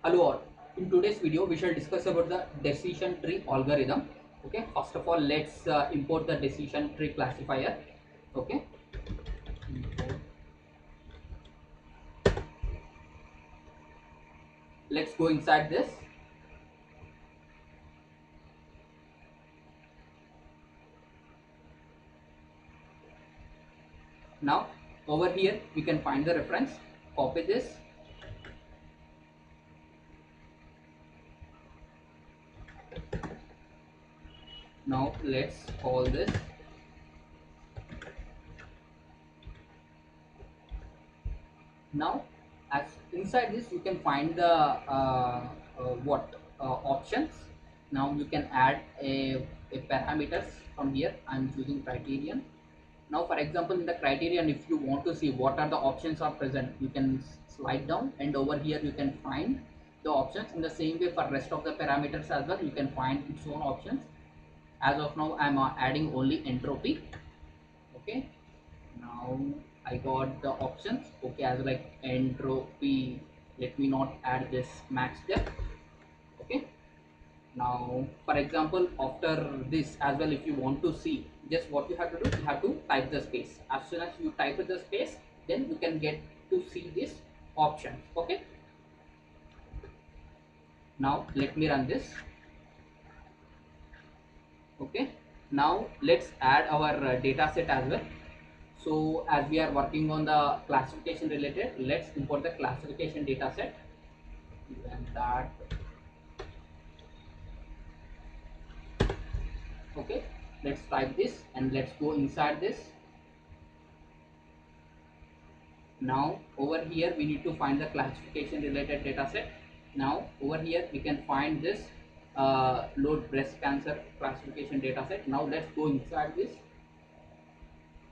Hello all. In today's video, we shall discuss about the decision tree algorithm. Okay. First of all, let's import the decision tree classifier. Okay. Let's go inside this. Now, over here, we can find the reference. Copy this. Now, let's call this. Now, as inside this, you can find the options. Now, you can add a parameters from here. I'm choosing criterion. Now, for example, in the criterion, if you want to see what are the options are present, you can slide down, and over here you can find the options. In the same way, for rest of the parameters as well, you can find its own options. As of now, I'm adding only entropy. Okay. Now I got the options. Okay, as like entropy. Let me not add this max depth. Okay. Now, for example, after this as well, if you want to see, just what you have to do, you have to type the space. As soon as you type the space, then you can get to see this option. Okay. Now let me run this. Okay. Now let's add our data set as well. So as we are working on the classification related, let's import the classification data set. And that. Okay. Let's type this and let's go inside this. Now over here we need to find the classification related data set. Now over here we can find this load breast cancer classification data set. Now let's go inside this.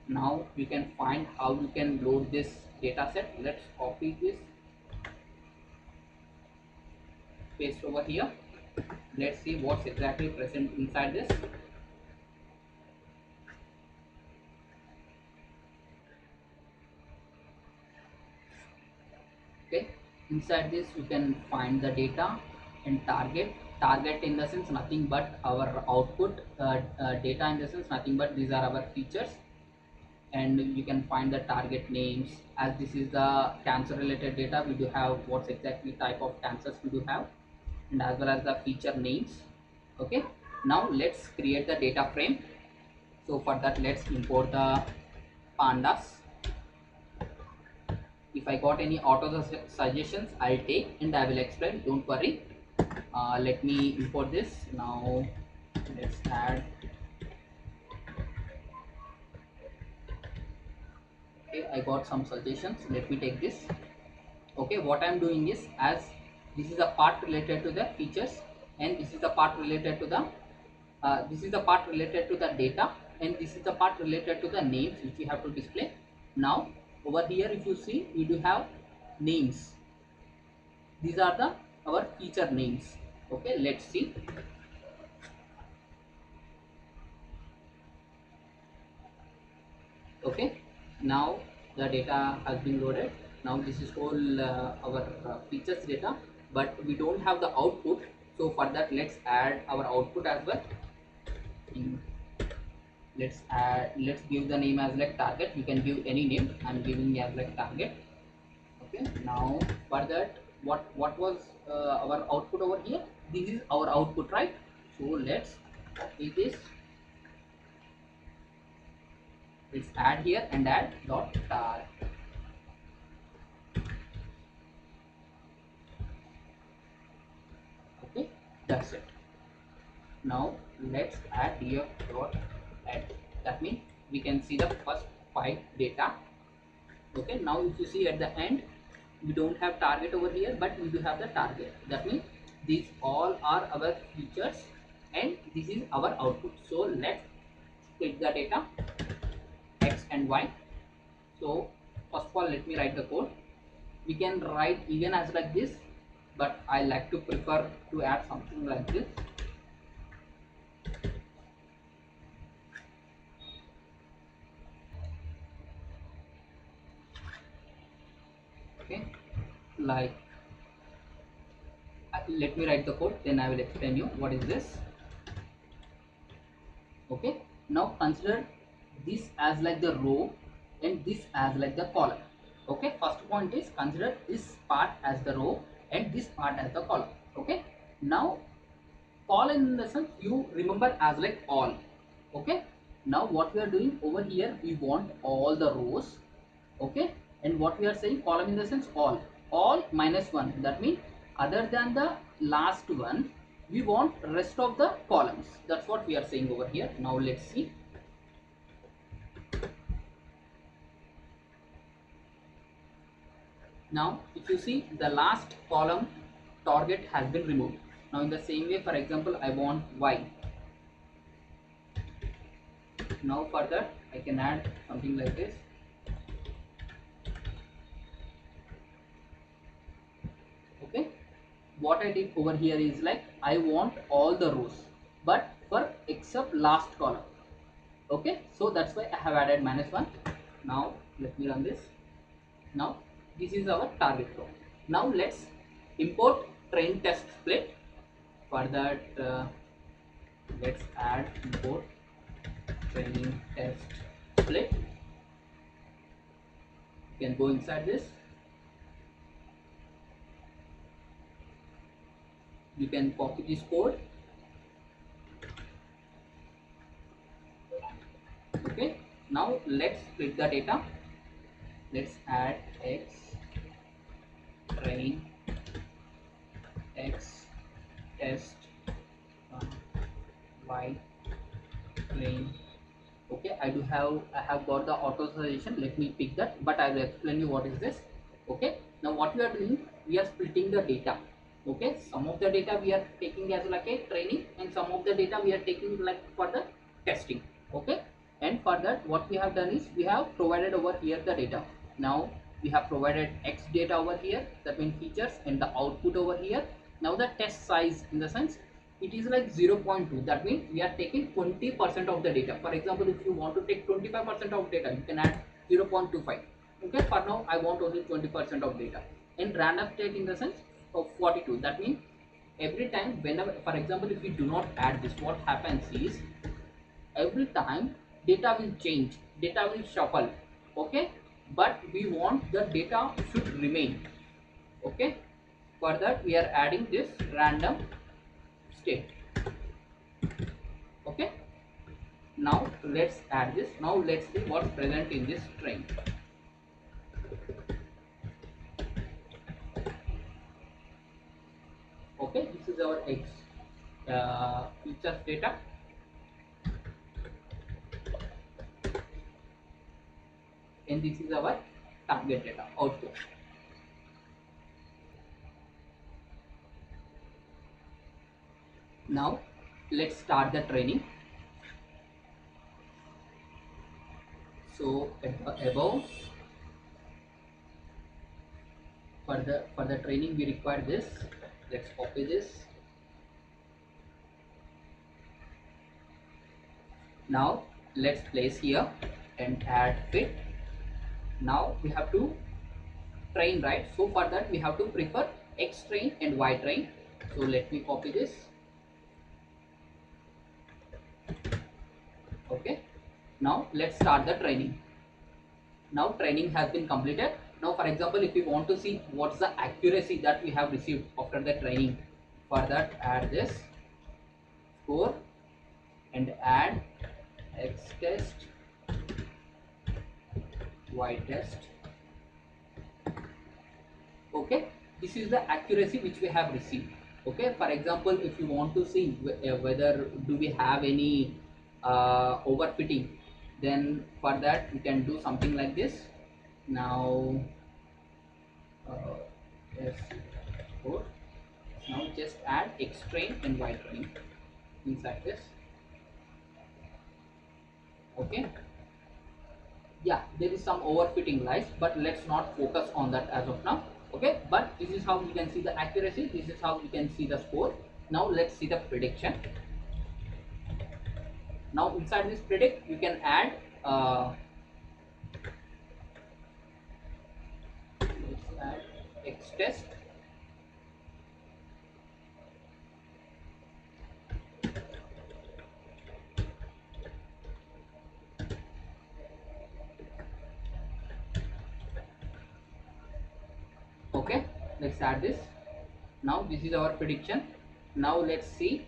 Now we can find how you can load this data set. Let's copy this, paste over here. Let's see what's exactly present inside this. Okay, inside this you can find the data and target in the sense nothing but our output, data in the sense nothing but these are our features, and you can find the target names. As this is the cancer related data, we do have what's exactly type of cancers we do have, and as well as the feature names. Okay, now let's create the data frame. So for that, let's import the pandas. If I got any auto suggestions, I'll take and I will explain, don't worry. Let me import this. Now let's add. Okay, I got some suggestions, let me take this. Okay, what I'm doing is, as this is a part related to the features, and this is the part related to the data, and this is the part related to the names which we have to display. Now over here, if you see, we do have names. These are the our feature names. Okay, let's see. Okay, now the data has been loaded. Now this is all our features data, but we don't have the output. So for that, let's add our output as well. Let's give the name as like target. You can give any name. I'm giving as like target. Okay, now for that, what was our output over here? This is our output, right? So let's this. Let's add here and add dot tar. Okay, that's it. Now let's add df dot add. That means we can see the first 5 data. Okay, now if you see at the end, we don't have target over here, but we do have the target. That means these all are our features and this is our output. So let's split the data x and y. So first of all, let me write the code. We can write even as like this, but I like to prefer to add something like this. Okay, like let me write the code, then I will explain you what is this. Okay, now consider this as like the row and this as like the column. Okay, first point is consider this part as the row and this part as the column. Okay, now column in the sense you remember as like all. Okay, now what we are doing over here, we want all the rows. Okay, and what we are saying column in the sense all minus one, that means other than the last one we want rest of the columns. That's what we are saying over here. Now let's see. Now if you see, the last column target has been removed. Now in the same way, for example, I want y. Now for that I can add something like this. Okay, what I did over here is like I want all the rows but for except last column. Okay, so that's why I have added -1. Now let me run this. Now this is our target row. Now let's import train test split. For that let's add import training test split. You can go inside this. You can copy this code. Okay, now let's split the data. Let's add x train x test y train. Okay, I have got the auto suggestion. Let me pick that, but I will explain you what is this. Okay, now what we are doing, we are splitting the data. Okay, some of the data we are taking as like a training and some of the data we are taking like for the testing. Okay, and for that what we have done is we have provided over here the data. Now we have provided x data over here, that means features, and the output over here. Now the test size in the sense it is like 0.2, that means we are taking 20% of the data. For example, if you want to take 25% of data, you can add 0.25. Okay, for now I want only 20% of data. In random state in the sense of 42, that means every time whenever, for example, if we do not add this, what happens is every time data will change, data will shuffle. Okay, but we want the data should remain. Okay, for that we are adding this random state. Okay, now let's add this. Now let's see what's present in this string. Okay, this is our x features data, and this is our target data output. Now let's start the training. So above, for the training we require this. Let's copy this. Now let's place here and add fit. Now we have to train, right? So for that we have to prefer x train and y train. So let me copy this. Okay, now let's start the training. Now training has been completed. Now for example, if we want to see what's the accuracy that we have received after the training, for that add this score and add x test y test. Okay, this is the accuracy which we have received. Okay, for example, if you want to see whether do we have any overfitting, then for that we can do something like this. Now yes, code. Now just add x train and y train inside this. Okay, yeah, there is some overfitting lies, but let's not focus on that as of now. Okay, but this is how you can see the accuracy, this is how you can see the score. Now let's see the prediction. Now inside this predict you can add let's add x test Okay, let's add this. Now this is our prediction. Now let's see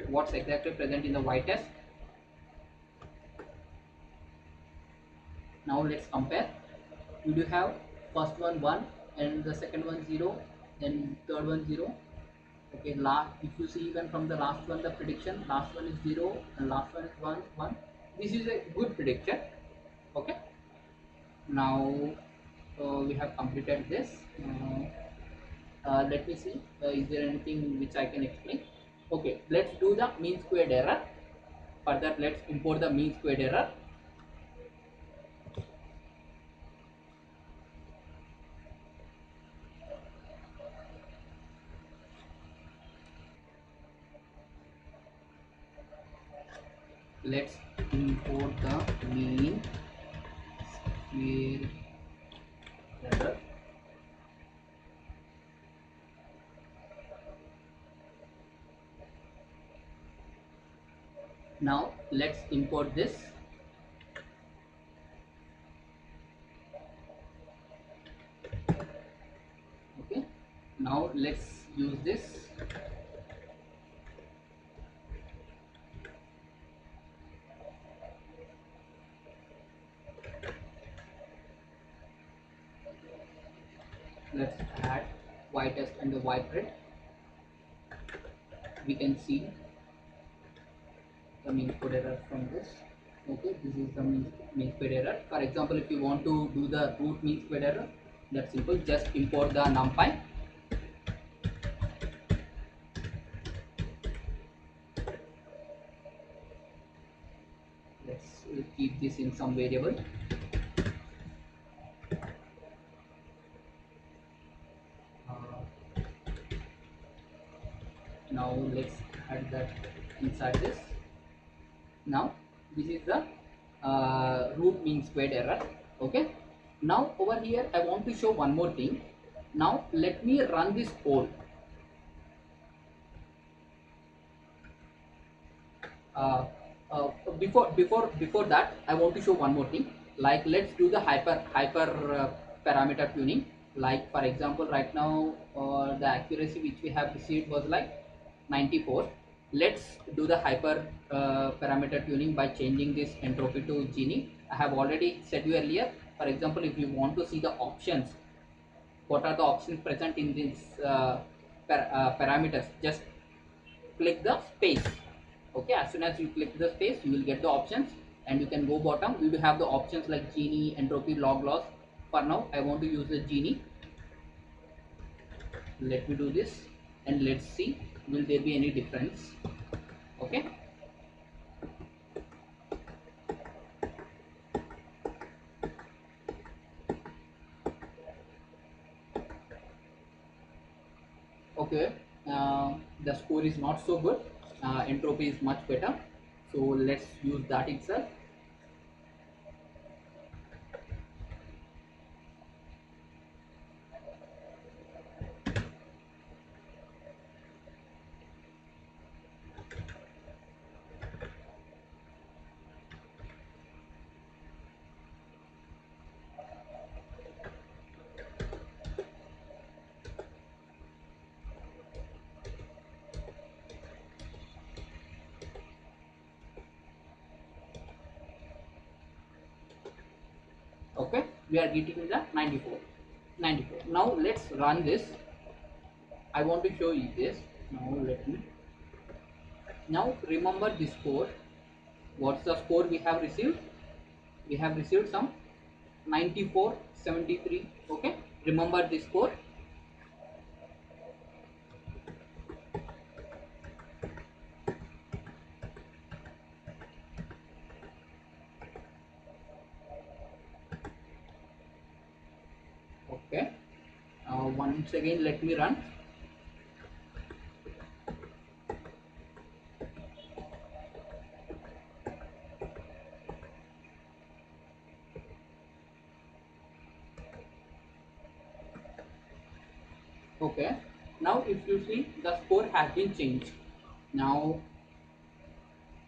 what's exactly present in the y test. Now let's compare. We do have first one 1 and the second one 0, then third one 0. Okay, last, if you see even from the last one, the prediction, last one is 0 and last one is 1 1. This is a good prediction. Okay, now we have completed this. Let me see, is there anything which I can explain? Okay, let's do the mean squared error. For that, let's import the mean squared error. Let's import the mean squared error. Now let's import this. Okay, now let's use this. Let's add y test and the y grid. We can see the mean squared error from this. Okay, this is the mean squared error. For example, if you want to do the root mean squared error, that's simple. Just import the numpy. Let's keep this in some variable. Now let's add that inside this. Now this is the root mean squared error. Okay, now over here I want to show one more thing. Now let me run this code. uh, before that I want to show one more thing. Like, let's do the hyper parameter tuning. Like, for example, right now the accuracy which we have received was like 94. Let's do the hyper parameter tuning by changing this entropy to Gini. I have already said you earlier. For example, if you want to see the options, what are the options present in these parameters, just click the space. Okay, as soon as you click the space, you will get the options, and you can go bottom. We will have the options like Gini, entropy, log loss. For now I want to use the Gini. Let me do this and let's see, will there be any difference? Okay, okay, the score is not so good. Entropy is much better, so let's use that itself. Okay, we are getting the 94. Now let's run this. I want to show you this. Now let me. Now remember the score. What's the score we have received? We have received some 9473. Okay, remember the score. Okay, once again let me run. Okay, now if you see, the score has been changed. Now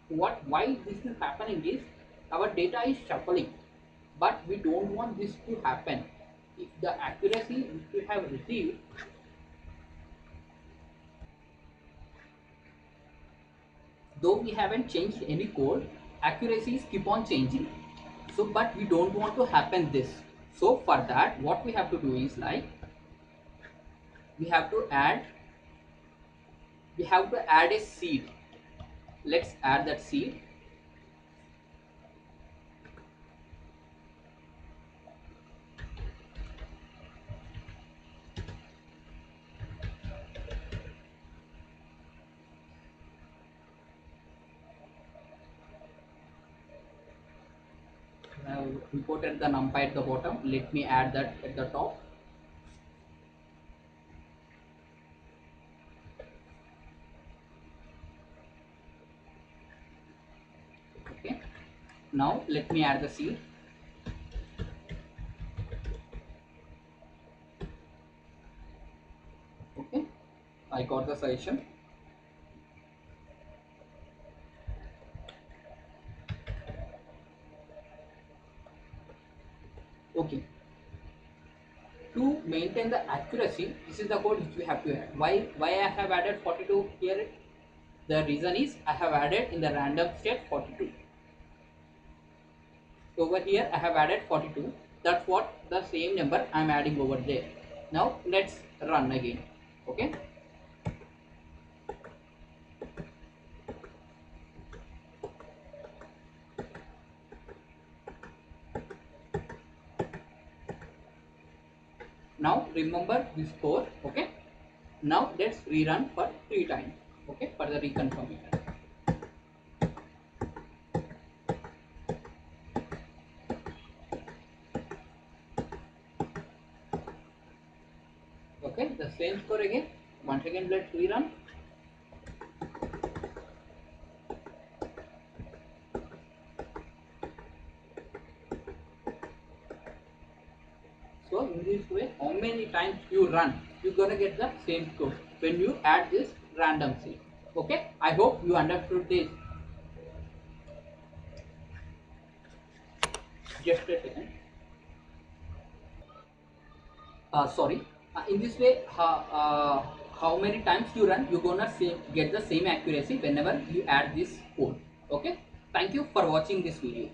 why this is happening is, our data is shuffling, but we don't want this to happen. if the accuracy which we have received, though we haven't changed any code, accuracies keep on changing. So but we don't want to happen this. So for that what we have to do is like we have to add a seed. Let's add that seed. I have imported the numpy at the bottom. Let me add that at the top. Okay. Now let me add the seed. Okay. I got the suggestion. Okay. To maintain the accuracy, this is the code which we have to add. Why I have added 42 here? The reason is I have added in the random state 42. Over here I have added 42. That's what the same number I am adding over there. Now let's run again. Okay. Now remember this code. Okay. Now let's rerun for 3 times. Okay, for the reconfirmation. Okay, the same score again. Once again let's rerun. So in this way, how many times you run, you're gonna get the same score when you add this random seed. Okay, I hope you understood this. Just a second. Sorry. In this way, how many times you run, you're gonna get the same accuracy whenever you add this code. Okay. Thank you for watching this video.